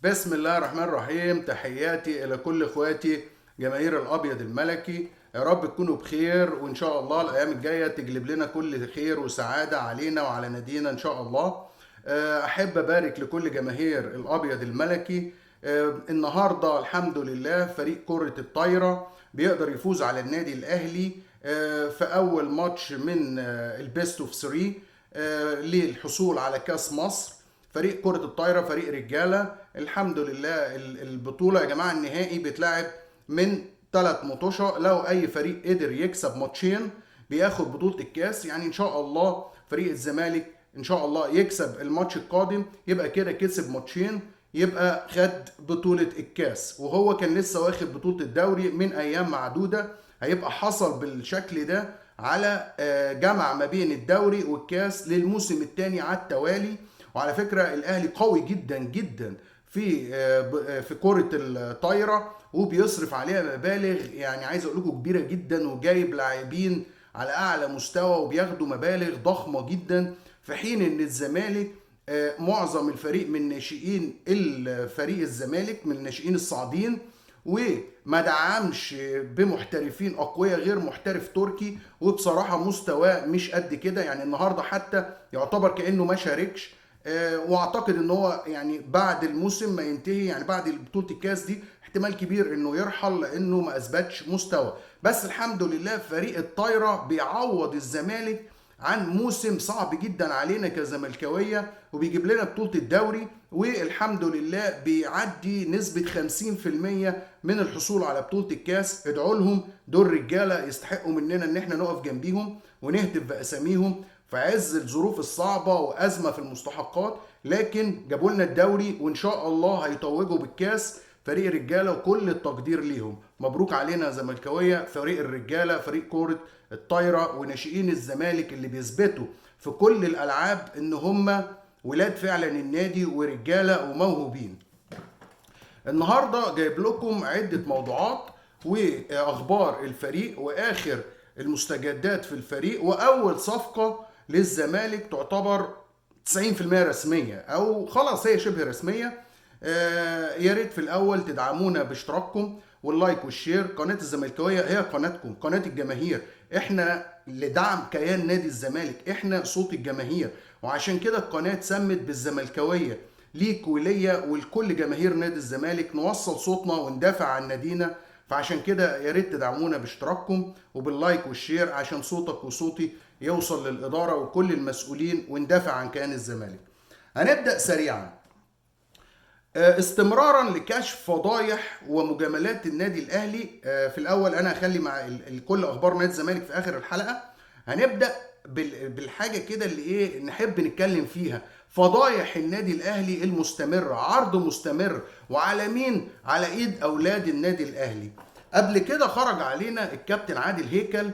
بسم الله الرحمن الرحيم. تحياتي إلى كل إخواتي جماهير الأبيض الملكي. يا رب تكونوا بخير، وإن شاء الله الأيام الجاية تجلب لنا كل خير وسعادة علينا وعلى نادينا إن شاء الله. أحب أبارك لكل جماهير الأبيض الملكي. النهاردة الحمد لله فريق كرة الطايرة بيقدر يفوز على النادي الأهلي في أول ماتش من البيست اوف 3 للحصول على كأس مصر. فريق كرة الطايرة فريق رجالة الحمد لله. البطولة يا جماعة النهائي بيتلعب من 3 مطوشة. لو أي فريق قدر يكسب ماتشين بياخد بطولة الكاس. يعني إن شاء الله فريق الزمالك إن شاء الله يكسب الماتش القادم، يبقى كده كسب ماتشين، يبقى خد بطولة الكاس. وهو كان لسه واخد بطولة الدوري من أيام معدودة. هيبقى حصل بالشكل ده على جمع ما بين الدوري والكاس للموسم الثاني على التوالي. وعلى فكرة الأهلي قوي جدا جدا في كرة الطايرة، وبيصرف عليها مبالغ يعني عايز اقول لكم كبيرة جدا، وجايب لاعبين على اعلى مستوى وبياخدوا مبالغ ضخمة جدا، في حين ان الزمالك معظم الفريق من ناشئين الفريق الزمالك من ناشئين الصاعدين، وما دعمش بمحترفين اقوياء غير محترف تركي، وبصراحة مستواه مش قد كده. يعني النهاردة حتى يعتبر كأنه ما شاركش. واعتقد ان هو يعني بعد الموسم ما ينتهي، يعني بعد بطولة الكاس دي احتمال كبير انه يرحل لانه ما اثبتش مستوى. بس الحمد لله فريق الطايرة بيعوض الزمالك عن موسم صعب جدا علينا كزملكاوية، وبيجيب لنا بطولة الدوري، والحمد لله بيعدي نسبة 50% من الحصول على بطولة الكاس. ادعوا لهم، دول رجالة يستحقوا مننا ان احنا نقف جنبيهم ونهتف باساميهم في عز الظروف الصعبة وأزمة في المستحقات، لكن جابوا لنا الدوري وإن شاء الله هيتوجوا بالكاس. فريق رجالة وكل التقدير ليهم. مبروك علينا زملكاوية، فريق الرجالة، فريق كرة الطايرة وناشئين الزمالك اللي بيثبتوا في كل الألعاب إن هم ولاد فعلا النادي ورجالة وموهوبين. النهاردة جايب لكم عدة موضوعات وأخبار الفريق وآخر المستجدات في الفريق، وأول صفقة للزمالك تعتبر 90% رسمية أو خلاص هي شبه رسمية. يا ريت في الأول تدعمونا باشتراككم واللايك والشير. قناة الزملكاوية هي قناتكم، قناة الجماهير. احنا لدعم كيان نادي الزمالك، احنا صوت الجماهير، وعشان كده القناة اتسمت بالزملكاوية، ليك وليا ولكل جماهير نادي الزمالك، نوصل صوتنا وندافع عن نادينا. فعشان كده يا ريت تدعمونا باشتراككم وباللايك والشير عشان صوتك وصوتي يوصل للإدارة وكل المسؤولين وندافع عن كيان الزمالك. هنبدأ سريعا. استمرارا لكشف فضايح ومجاملات النادي الاهلي. في الاول انا هخلي مع كل اخبار نادي الزمالك في اخر الحلقه. هنبدا بالحاجه كده اللي ايه نحب نتكلم فيها، فضايح النادي الاهلي المستمره، عرض مستمر، وعلى مين؟ على ايد اولاد النادي الاهلي. قبل كده خرج علينا الكابتن عادل هيكل،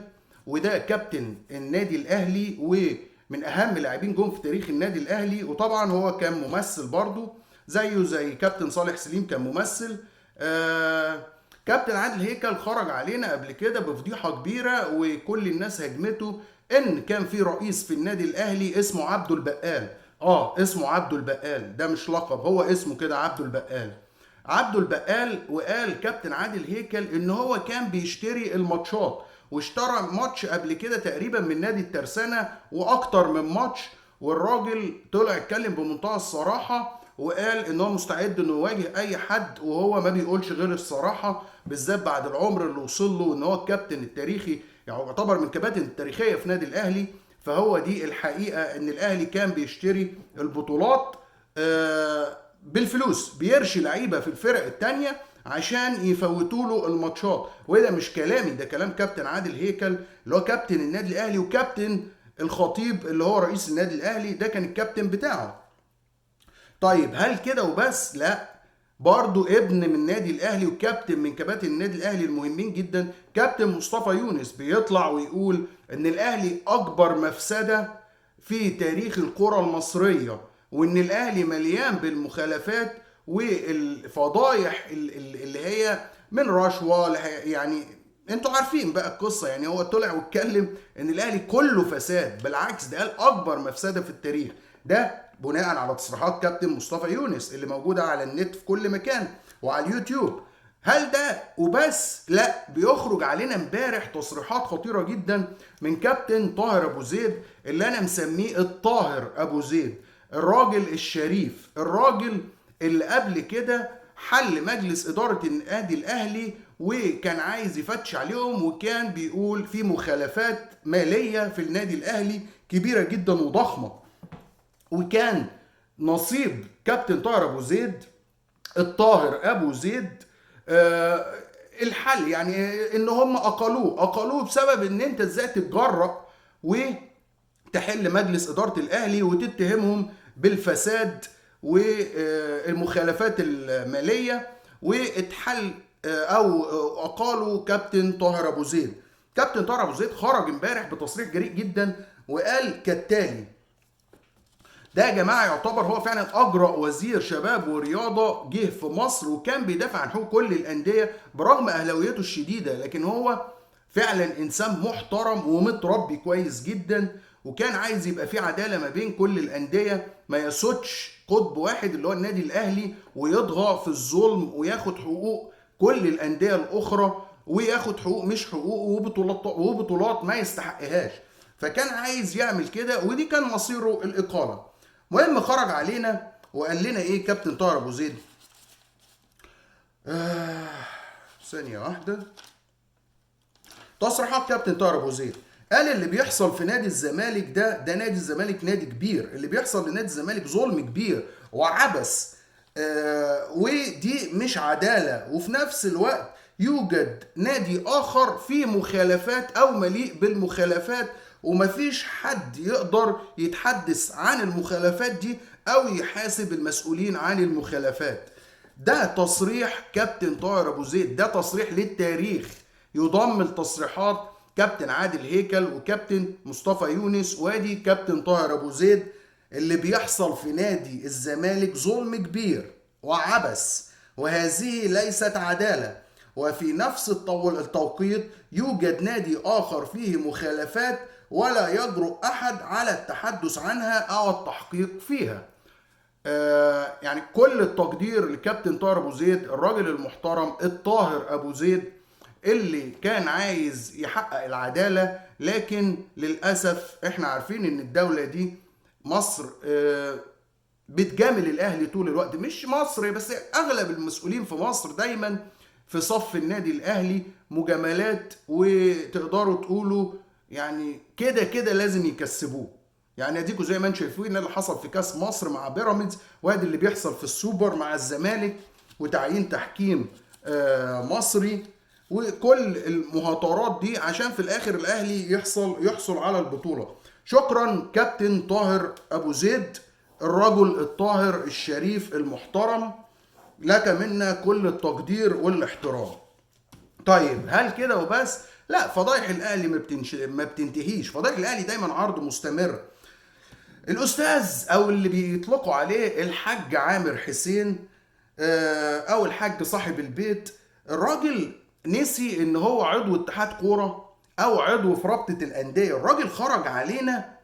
وده كابتن النادي الاهلي ومن اهم لاعبين جم في تاريخ النادي الاهلي، وطبعا هو كان ممثل برضه زيه زي كابتن صالح سليم كان ممثل. كابتن عادل هيكل خرج علينا قبل كده بفضيحة كبيرة وكل الناس هجمته، ان كان في رئيس في النادي الاهلي اسمه عبده البقال. اسمه عبده البقال، ده مش لقب، هو اسمه كده عبده البقال. عبده البقال. وقال كابتن عادل هيكل ان هو كان بيشتري الماتشات، واشترى ماتش قبل كده تقريبا من نادي الترسانة واكتر من ماتش. والراجل طلع اتكلم بمنتهى الصراحة وقال ان هو مستعد انه يواجه اي حد، وهو ما بيقولش غير الصراحه، بالذات بعد العمر اللي وصل له، ان هو الكابتن التاريخي، يعني يعتبر من كباتن التاريخيه في نادي الاهلي. فهو دي الحقيقه، ان الاهلي كان بيشتري البطولات بالفلوس، بيرشي لعيبه في الفرق الثانيه عشان يفوتوا له الماتشات. وده مش كلامي، ده كلام كابتن عادل هيكل اللي هو كابتن النادي الاهلي، وكابتن الخطيب اللي هو رئيس النادي الاهلي ده كان الكابتن بتاعه. طيب هل كده وبس؟ لا، برضو ابن من النادي الاهلي وكابتن من كباتن النادي الاهلي المهمين جدا، كابتن مصطفى يونس، بيطلع ويقول ان الاهلي اكبر مفسدة في تاريخ الكرة المصرية، وان الاهلي مليان بالمخالفات والفضايح اللي هي من رشوة يعني انتوا عارفين بقى القصة. يعني هو طلع واتكلم ان الاهلي كله فساد، بالعكس ده قال اكبر مفسدة في التاريخ. ده بناء على تصريحات كابتن مصطفى يونس اللي موجودة على النت في كل مكان وعلى اليوتيوب. هل ده وبس؟ لا، بيخرج علينا امبارح تصريحات خطيرة جدا من كابتن طاهر ابو زيد، اللي انا مسميه الطاهر ابو زيد، الراجل الشريف، الراجل اللي قبل كده حل مجلس إدارة النادي الأهلي وكان عايز يفتش عليهم، وكان بيقول في مخالفات مالية في النادي الأهلي كبيرة جدا وضخمة. وكان نصيب كابتن طاهر أبو زيد، الطاهر أبو زيد، الحل، يعني ان هم اقلوه بسبب ان انت ازاي تتجرأ وتحل مجلس إدارة الأهلي وتتهمهم بالفساد والمخالفات المالية، واتحل او اقالوا كابتن طاهر ابو زيد. كابتن طاهر ابو زيد خرج امبارح بتصريح جريء جدا وقال كالتالي: ده يا جماعه يعتبر هو فعلا اجرأ وزير شباب ورياضه جه في مصر، وكان بيدافع عن حقوق كل الانديه برغم اهلاويته الشديده، لكن هو فعلا انسان محترم ومتربي كويس جدا، وكان عايز يبقى في عداله ما بين كل الانديه، ما يسودش قطب واحد اللي هو النادي الاهلي ويطغى في الظلم وياخد حقوق كل الانديه الاخرى، وياخد حقوق مش حقوق وبطولات ما يستحقهاش. فكان عايز يعمل كده، ودي كان مصيره الاقاله. المهم خرج علينا وقال لنا ايه كابتن طاهر ابو زيد؟ ثانيه واحده. تصريحات كابتن طاهر ابو زيد، قال اللي بيحصل في نادي الزمالك ده نادي الزمالك نادي كبير، اللي بيحصل لنادي الزمالك ظلم كبير وعبث، ودي مش عدالة، وفي نفس الوقت يوجد نادي آخر فيه مخالفات أو مليء بالمخالفات، ومفيش حد يقدر يتحدث عن المخالفات دي أو يحاسب المسؤولين عن المخالفات. ده تصريح كابتن طاهر أبو زيد، ده تصريح للتاريخ يضم التصريحات كابتن عادل هيكل وكابتن مصطفى يونس، وادي كابتن طاهر ابو زيد. اللي بيحصل في نادي الزمالك ظلم كبير وعبث، وهذه ليست عدالة، وفي نفس التوقيت يوجد نادي آخر فيه مخالفات ولا يجرؤ أحد على التحدث عنها أو التحقيق فيها. يعني كل التقدير لكابتن طاهر ابو زيد، الراجل المحترم الطاهر ابو زيد، اللي كان عايز يحقق العدالة. لكن للأسف احنا عارفين ان الدولة دي مصر بتجامل الاهلي طول الوقت، مش مصر بس، اغلب المسؤولين في مصر دايما في صف النادي الاهلي مجاملات، وتقدروا تقولوا يعني كده كده لازم يكسبوه. يعني اديكوا زي ما انتم شايفين اللي حصل في كاس مصر مع بيراميدز، وادي اللي بيحصل في السوبر مع الزمالك وتعيين تحكيم مصري، وكل المهاترات دي عشان في الاخر الاهلي يحصل على البطولة. شكرا كابتن طاهر ابو زيد، الرجل الطاهر الشريف المحترم، لك منا كل التقدير والاحترام. طيب هل كده وبس؟ لا، فضايح الاهلي ما بتنتهيش، فضايح الاهلي دايما عرض مستمر. الاستاذ او اللي بيطلقوا عليه الحاج عامر حسين، او الحاج صاحب البيت، الراجل نسي ان هو عضو اتحاد كوره او عضو في رابطه الانديه. الراجل خرج علينا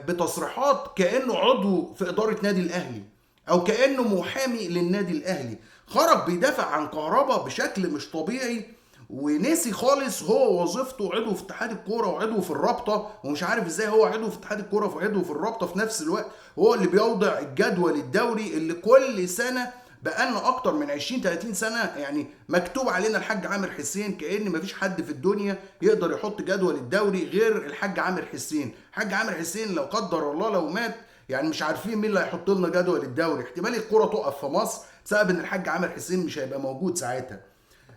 بتصريحات كانه عضو في اداره نادي الاهلي او كانه محامي للنادي الاهلي، خرج بيدافع عن كهربا بشكل مش طبيعي، ونسي خالص هو وظيفته عضو في اتحاد الكوره وعضو في الرابطه، ومش عارف ازاي هو عضو في اتحاد الكوره وعضو في الرابطه في نفس الوقت. هو اللي بيوضع الجدول الدوري اللي كل سنه بقالنا اكتر من 20-30 سنه يعني مكتوب علينا الحاج عامر حسين، كأن مفيش حد في الدنيا يقدر يحط جدول الدوري غير الحاج عامر حسين. الحاج عامر حسين لو قدر الله لو مات، يعني مش عارفين مين اللي هيحط لنا جدول الدوري. احتمال الكوره تقف في مصر بسبب ان الحاج عامر حسين مش هيبقى موجود ساعتها.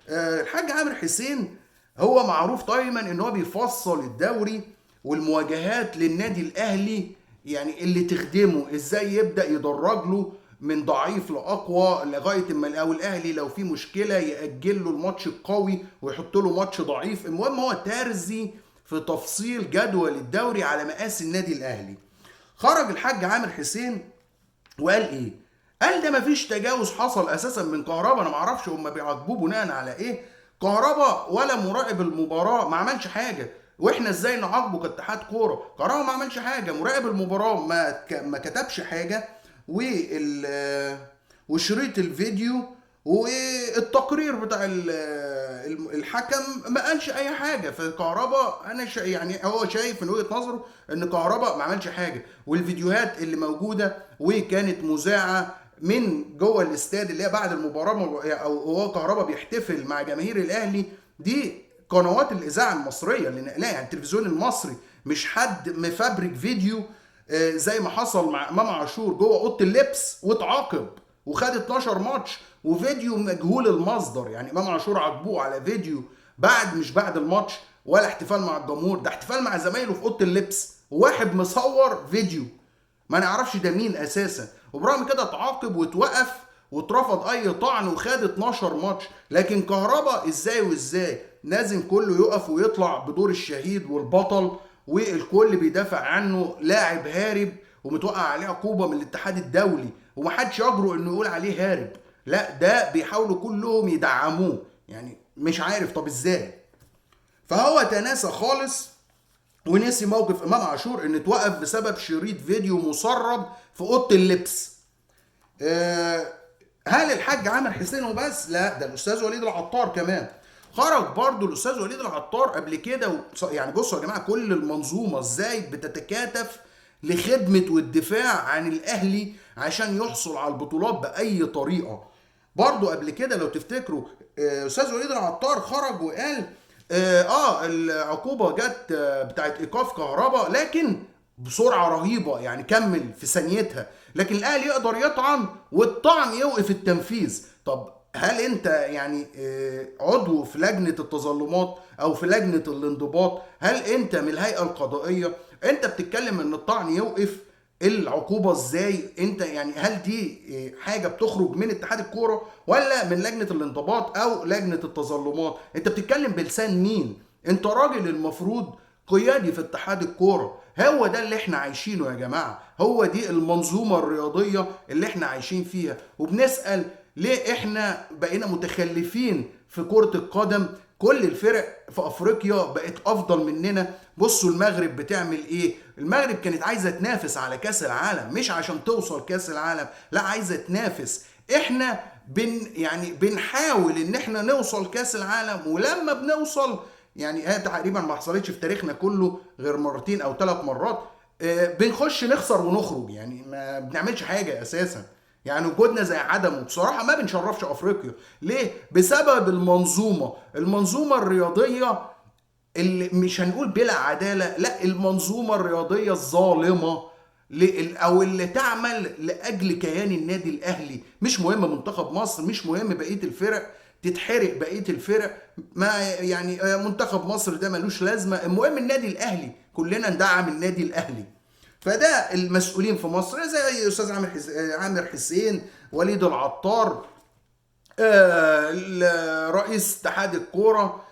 الحاج عامر حسين هو معروف دايما ان هو بيفصل الدوري والمواجهات للنادي الاهلي، يعني اللي تخدمه ازاي يبدا يدرج له من ضعيف لاقوى لغايه اما او الاهلي لو في مشكله ياجل له الماتش القوي ويحط له ماتش ضعيف. المهم هو ترزي في تفصيل جدول الدوري على مقاس النادي الاهلي. خرج الحاج عامر حسين وقال ايه؟ قال ده مفيش تجاوز حصل اساسا من كهربا. انا معرفش هم بيعاقبوه بناء على ايه. كهربا ولا مراقب المباراه ما عملش حاجه، واحنا ازاي نعاقبه كاتحاد كوره؟ كهربا ما عملش حاجه، مراقب المباراه ما كتبش حاجه، وشريط الفيديو والتقرير بتاع الحكم ما قالش اي حاجه. فكهربا انا يعني هو شايف من وجهه نظره ان كهربا ما عملش حاجه، والفيديوهات اللي موجوده وكانت مذاعه من جوه الاستاد اللي هي بعد المباراه، او هو كهربا بيحتفل مع جماهير الاهلي، دي قنوات الاذاعه المصريه اللي نقلها، يعني التلفزيون المصري، مش حد مفبرك فيديو زي ما حصل مع امام عاشور جوه اوضه اللبس واتعاقب وخد 12 ماتش وفيديو مجهول المصدر. يعني امام عاشور عاقبوه على فيديو مش بعد الماتش ولا احتفال مع الجمهور، ده احتفال مع زمايله في اوضه اللبس، وواحد مصور فيديو ما نعرفش ده مين اساسا، وبرغم كده اتعاقب واتوقف واترفض اي طعن وخد 12 ماتش. لكن كهربا ازاي وازاي؟ لازم كله يقف ويطلع بدور الشهيد والبطل، والكل بيدافع عنه، لاعب هارب ومتوقع عليه عقوبه من الاتحاد الدولي ومحدش يجرؤ انه يقول عليه هارب، لا ده بيحاولوا كلهم يدعموه. يعني مش عارف طب ازاي. فهو تناسى خالص ونسي موقف امام عاشور ان اتوقف بسبب شريط فيديو مسرب في اوضه اللبس. هل الحاج عامر حسين وبس؟ لا، ده الاستاذ وليد العطار كمان خرج. برضو الاستاذ وليد العطار قبل كده يعني بصوا يا جماعه كل المنظومه ازاي بتتكاتف لخدمه والدفاع عن الاهلي عشان يحصل على البطولات باي طريقه. برضو قبل كده لو تفتكروا استاذ وليد العطار خرج وقال العقوبه جت بتاعت ايقاف كهرباء لكن بسرعه رهيبه، يعني كمل في ثانيتها، لكن الاهلي يقدر يطعن والطعن يوقف التنفيذ. طب هل انت يعني عضو في لجنه التظلمات او في لجنه الانضباط؟ هل انت من الهيئه القضائيه؟ انت بتتكلم ان الطعن يوقف العقوبه ازاي؟ انت يعني هل دي حاجه بتخرج من اتحاد الكوره ولا من لجنه الانضباط او لجنه التظلمات؟ انت بتتكلم بلسان مين؟ انت راجل المفروض قيادي في اتحاد الكوره. هو ده اللي احنا عايشينه يا جماعه، هو دي المنظومه الرياضيه اللي احنا عايشين فيها. وبنسال ليه احنا بقينا متخلفين في كره القدم؟ كل الفرق في افريقيا بقت افضل مننا. بصوا المغرب بتعمل ايه؟ المغرب كانت عايزه تنافس على كاس العالم، مش عشان توصل كاس العالم، لا عايزه تنافس. احنا يعني بنحاول ان احنا نوصل كاس العالم، ولما بنوصل يعني هي تقريبا ما حصلتش في تاريخنا كله غير مرتين او 3 مرات، بنخش نخسر ونخرج، يعني ما بنعملش حاجه اساسا. يعني وجودنا زي عدمه بصراحه، ما بنشرفش افريقيا. ليه؟ بسبب المنظومه الرياضيه اللي مش هنقول بلا عداله، لا المنظومه الرياضيه الظالمه او اللي تعمل لاجل كيان النادي الاهلي. مش مهم منتخب مصر، مش مهم بقيه الفرق، تتحرق بقيه الفرق، ما يعني منتخب مصر ده ملوش لازمه، المهم النادي الاهلي، كلنا ندعم النادي الاهلي. فده المسؤولين في مصر زي استاذ عامر حسين، وليد العطار، رئيس اتحاد الكوره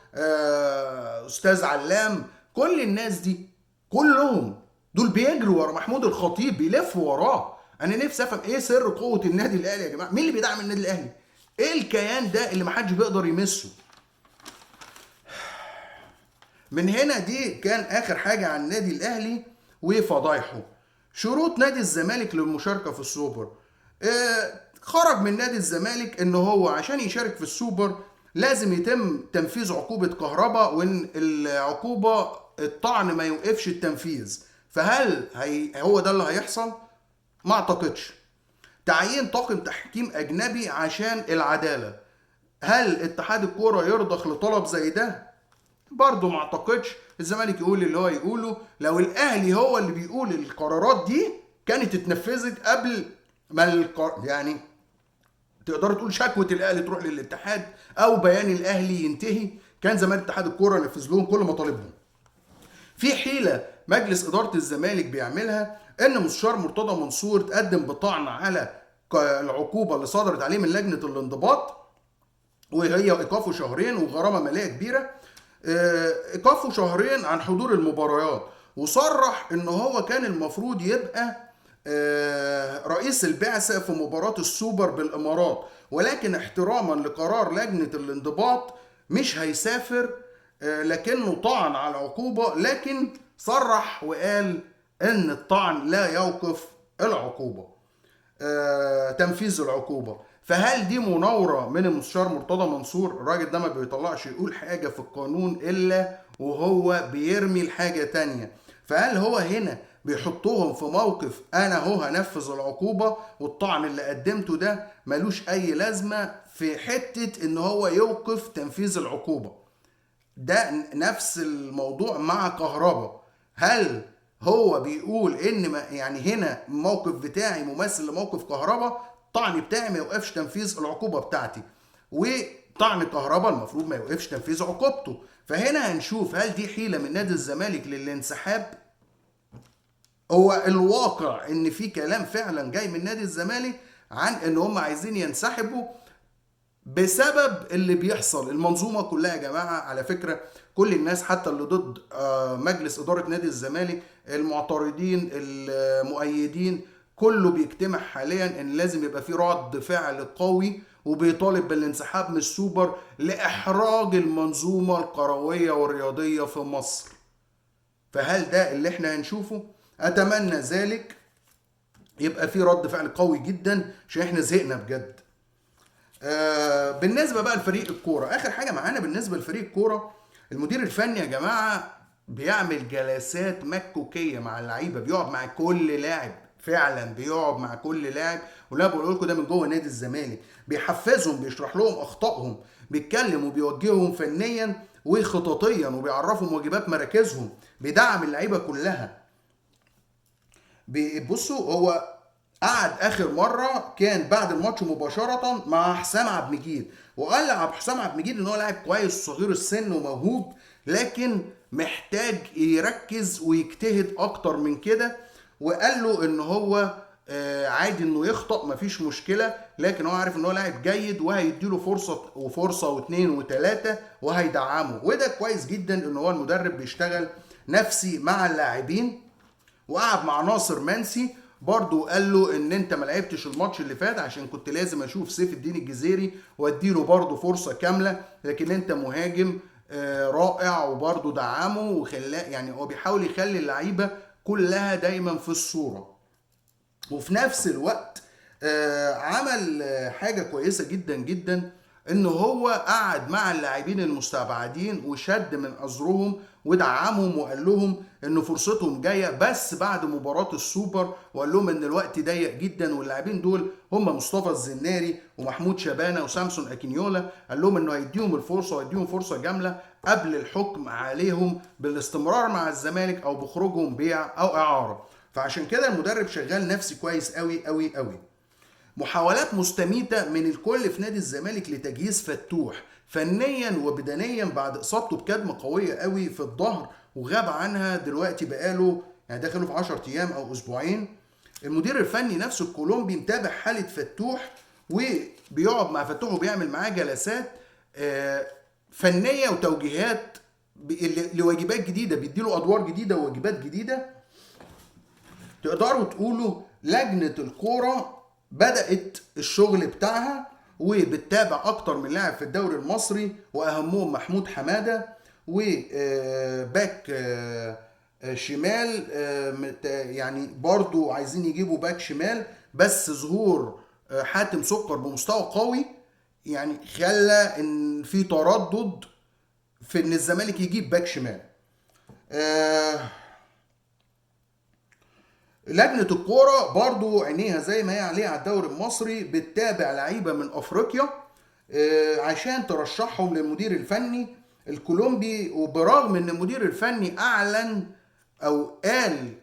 استاذ علام، كل الناس دي كلهم دول بيجروا ورا محمود الخطيب، بيلفوا وراه. انا نفسي افهم ايه سر قوه النادي الاهلي يا جماعه؟ مين اللي بيدعم النادي الاهلي؟ ايه الكيان ده اللي محدش بيقدر يمسه؟ من هنا دي كان اخر حاجه عن النادي الاهلي وفضايحه. شروط نادي الزمالك للمشاركه في السوبر. خرج من نادي الزمالك ان هو عشان يشارك في السوبر لازم يتم تنفيذ عقوبه كهرباء، وان العقوبه الطعن ما يوقفش التنفيذ. فهل هو ده اللي هيحصل؟ ما اعتقدش. تعيين طاقم تحكيم اجنبي عشان العداله، هل اتحاد الكوره يرضخ لطلب زي ده؟ برضه ما اعتقدش. الزمالك يقول اللي هو يقوله، لو الاهلي هو اللي بيقول القرارات دي كانت اتنفذت قبل ما يعني تقدر تقول شكوى الاهلي تروح للاتحاد او بيان الاهلي ينتهي، كان زمان اتحاد الكوره نفذ لهم كل مطالبهم. في حيله مجلس اداره الزمالك بيعملها، ان مستشار مرتضى منصور تقدم بطعن على العقوبه اللي صدرت عليه من لجنه الانضباط، وهي ايقافه شهرين وغرامه ماليه كبيره. ايقافه شهرين عن حضور المباريات، وصرح ان هو كان المفروض يبقى رئيس البعثة في مباراة السوبر بالامارات، ولكن احتراما لقرار لجنة الانضباط مش هيسافر لكنه طعن على العقوبة، لكن صرح وقال ان الطعن لا يوقف العقوبة، تنفيذ العقوبة. فهل دي مناورة من المستشار مرتضى منصور؟ الراجل ده ما بيطلعش يقول حاجة في القانون إلا وهو بيرمي الحاجة تانية. فهل هو هنا بيحطوهم في موقف أنا هو هنفذ العقوبة، والطعن اللي قدمته ده ملوش أي لازمة في حتة إن هو يوقف تنفيذ العقوبة؟ ده نفس الموضوع مع كهربا. هل هو بيقول ان يعني هنا الموقف بتاعي مماثل لموقف كهربا، الطعن بتاعي ما يوقفش تنفيذ العقوبة بتاعتي، وطعن كهربا المفروض ما يوقفش تنفيذ عقوبته. فهنا هنشوف هل دي حيلة من نادي الزمالك للانسحاب. هو الواقع ان في كلام فعلا جاي من نادي الزمالك عن ان هم عايزين ينسحبوا بسبب اللي بيحصل. المنظومة كلها يا جماعة على فكرة، كل الناس حتى اللي ضد مجلس إدارة نادي الزمالك، المعترضين المؤيدين، كله بيجتمع حاليا ان لازم يبقى في رد فعل قوي، وبيطالب بالانسحاب من السوبر لإحراج المنظومة الكروية والرياضية في مصر. فهل ده اللي احنا هنشوفه؟ أتمنى ذلك، يبقى في رد فعل قوي جدا عشان احنا زهقنا بجد. بالنسبه بقى لفريق الكوره، اخر حاجه معانا بالنسبه لفريق الكوره، المدير الفني يا جماعه بيعمل جلسات مكوكيه مع اللعيبه، بيقعد مع كل لاعب، فعلا بيقعد مع كل لاعب. ولا بقول لكم ده من جوه نادي الزمالك، بيحفزهم، بيشرح لهم اخطائهم، بيتكلم وبيوجههم فنيا وخططيا، وبيعرفهم واجبات مراكزهم، بيدعم اللعيبه كلها. بصوا، هو قعد اخر مره كان بعد الماتش مباشره مع حسام عبد المجيد، وقال لعب حسام عبد المجيد ان هو لاعب كويس صغير السن وموهوب، لكن محتاج يركز ويجتهد اكتر من كده. وقال له ان هو عادي انه يخطأ، مفيش مشكله، لكن هو عارف ان هو لاعب جيد وهيديله فرصه وفرصه واثنين وثلاثه وهيدعمه. وده كويس جدا ان هو المدرب بيشتغل نفسي مع اللاعبين. وقعد مع ناصر منسي برضو، قال له ان انت ما لعبتش الماتش اللي فات عشان كنت لازم اشوف سيف الدين الجزيري واديله برضو فرصة كاملة، لكن انت مهاجم رائع، وبرضو دعمه وخلاه. يعني هو بيحاول يخلي اللعيبة كلها دايما في الصورة. وفي نفس الوقت عمل حاجة كويسة جدا جدا، ان هو قعد مع اللاعبين المستبعدين وشد من ازرهم ودعمهم، وقال لهم ان فرصتهم جايه بس بعد مباراه السوبر، وقال لهم ان الوقت ضيق جدا. واللاعبين دول هم مصطفى الزناري ومحمود شبانه وسامسون اكينيولا، قال لهم انه هيديهم الفرصه وهيديهم فرصه جامله قبل الحكم عليهم بالاستمرار مع الزمالك او بخروجهم بيع او اعاره. فعشان كده المدرب شغال نفسي كويس قوي قوي قوي. محاولات مستميتة من الكل في نادي الزمالك لتجهيز فتوح فنيا وبدنيا بعد اصابته بكدمة قوية قوي في الظهر، وغاب عنها دلوقتي بقاله يعني داخله في 10 ايام او اسبوعين. المدير الفني نفسه الكولومبي متابع حالة فتوح، وبيقعد مع فتوح وبيعمل معاه جلسات فنية وتوجيهات لواجبات جديدة، بيديله ادوار جديدة وواجبات جديدة. تقدروا تقولوا لجنة الكورة بدأت الشغل بتاعها، وبتتابع اكتر من لاعب في الدوري المصري، واهمهم محمود حمادة، وباك شمال. يعني برضو عايزين يجيبوا باك شمال، بس ظهور حاتم سكر بمستوى قوي يعني خلى ان في تردد في ان الزمالك يجيب باك شمال. لجنة الكورة برضو عينيها زي ما هي عليها على الدوري المصري، بتتابع لعيبة من افريقيا عشان ترشحهم للمدير الفني الكولومبي. وبرغم ان المدير الفني اعلن او قال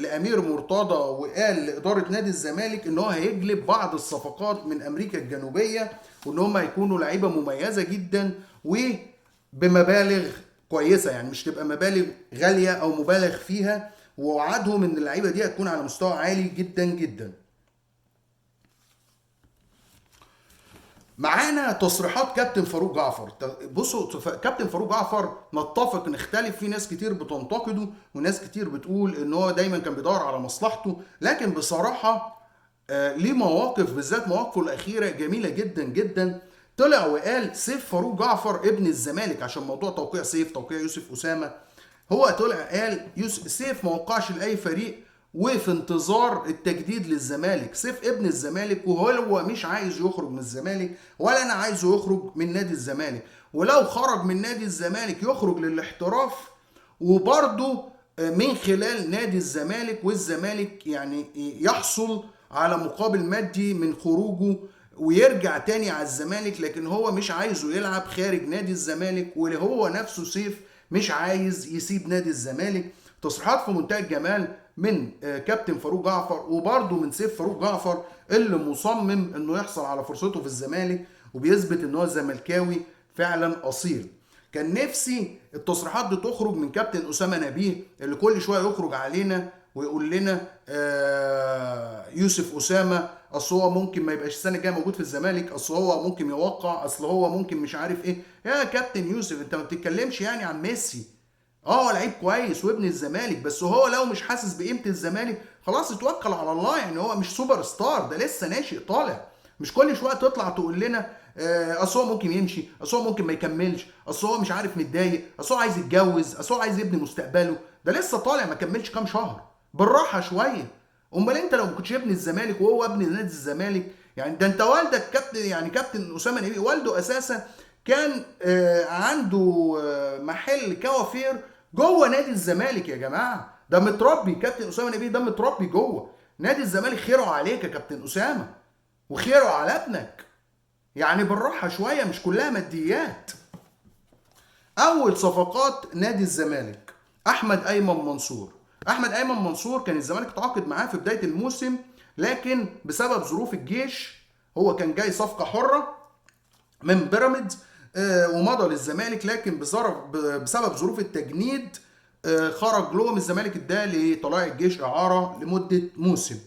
لامير مرتضى وقال لاداره نادي الزمالك ان هو هيجلب بعض الصفقات من امريكا الجنوبيه، وان هم هيكونوا لعيبه مميزه جدا وبمبالغ كويسه، يعني مش تبقى مبالغ غاليه او مبالغ فيها. ووعدهم ان اللعيبه دي هتكون على مستوى عالي جدا جدا. معانا تصريحات كابتن فاروق جعفر. بصوا، كابتن فاروق جعفر نتفق نختلف، في ناس كتير بتنتقده وناس كتير بتقول ان هو دايما كان بيدور على مصلحته، لكن بصراحة ليه مواقف، بالذات مواقفه الأخيرة جميلة جدا جدا، طلع وقال سيف فاروق جعفر ابن الزمالك، عشان موضوع توقيع سيف، توقيع يوسف اسامه، هو طلع قال سيف ما وقعش لاي فريق وفي انتظار التجديد للزمالك. سيف ابن الزمالك وهو مش عايز يخرج من الزمالك، ولا انا عايزه يخرج من نادي الزمالك، ولو خرج من نادي الزمالك يخرج للاحتراف، وبرضه من خلال نادي الزمالك، والزمالك يعني يحصل على مقابل مادي من خروجه ويرجع تاني على الزمالك. لكن هو مش عايزه يلعب خارج نادي الزمالك، وهو نفسه سيف مش عايز يسيب نادي الزمالك. تصريحات في منتهى الجمال من كابتن فاروق جعفر، وبرضه من سيف فاروق جعفر اللي مصمم انه يحصل على فرصته في الزمالك، وبيثبت ان هو زملكاوي فعلا اصيل. كان نفسي التصريحات دي تخرج من كابتن اسامه نبيه، اللي كل شويه يخرج علينا ويقول لنا يوسف اسامه اصل هو ممكن ما يبقاش السنه الجايه موجود في الزمالك، اصل هو ممكن يوقع، اصل هو ممكن مش عارف ايه. يا كابتن يوسف انت ما بتتكلمش يعني عن ميسي. هو لعيب كويس وابن الزمالك، بس هو لو مش حاسس بقيمه الزمالك خلاص اتوكل على الله. يعني هو مش سوبر ستار، ده لسه ناشئ طالع. مش كل شويه تطلع تقول لنا اصل هو ممكن يمشي، اصل هو ممكن ما يكملش، اصل هو مش عارف متضايق، اصل هو عايز يتجوز، اصل هو عايز يبني مستقبله. ده لسه طالع ما كملش كام شهر، بالراحه شويه. امال انت لو ما كنتش ابن الزمالك وهو ابن نادي الزمالك، يعني ده انت والدك كابتن، يعني كابتن اسامه نبيه والده اساسا كان عنده محل كوافير جوه نادي الزمالك. يا جماعه ده متربي، كابتن اسامه نبيه ده متربي جوه نادي الزمالك. خيره عليك يا كابتن اسامه، وخيره على ابنك. يعني بالراحه شويه، مش كلها ماديات. اول صفقات نادي الزمالك احمد ايمن منصور. احمد ايمن منصور كان الزمالك تعاقد معاه في بدايه الموسم، لكن بسبب ظروف الجيش هو كان جاي صفقه حره من بيراميدز ومضى للزمالك، لكن بسبب ظروف التجنيد خرج له من الزمالك، اداه لطلائع الجيش اعاره لمده موسم.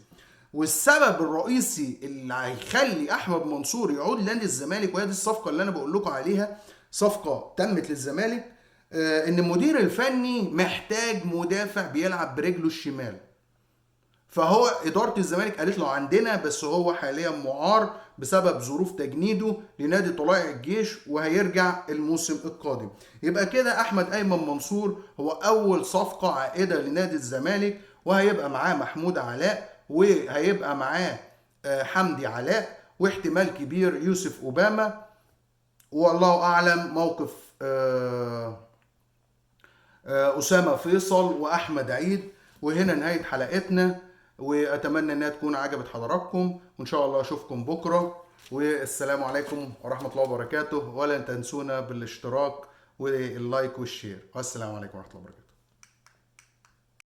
والسبب الرئيسي اللي هيخلي احمد منصور يعود لنادي الزمالك، وهي دي الصفقه اللي انا بقول لكم عليها، صفقه تمت للزمالك، ان المدير الفني محتاج مدافع بيلعب برجله الشمال. فهو اداره الزمالك قالت له عندنا، بس هو حاليا معار بسبب ظروف تجنيده لنادي طلائع الجيش، وهيرجع الموسم القادم. يبقى كده احمد ايمن منصور هو اول صفقه عائده لنادي الزمالك، وهيبقى معاه محمود علاء، وهيبقى معاه حمدي علاء، واحتمال كبير يوسف اوباما، والله اعلم موقف اسامه فيصل واحمد عيد. وهنا نهايه حلقتنا، واتمنى انها تكون عجبت حضراتكم، وان شاء الله اشوفكم بكره، والسلام عليكم ورحمه الله وبركاته. ولا تنسونا بالاشتراك واللايك والشير، والسلام عليكم ورحمه الله وبركاته.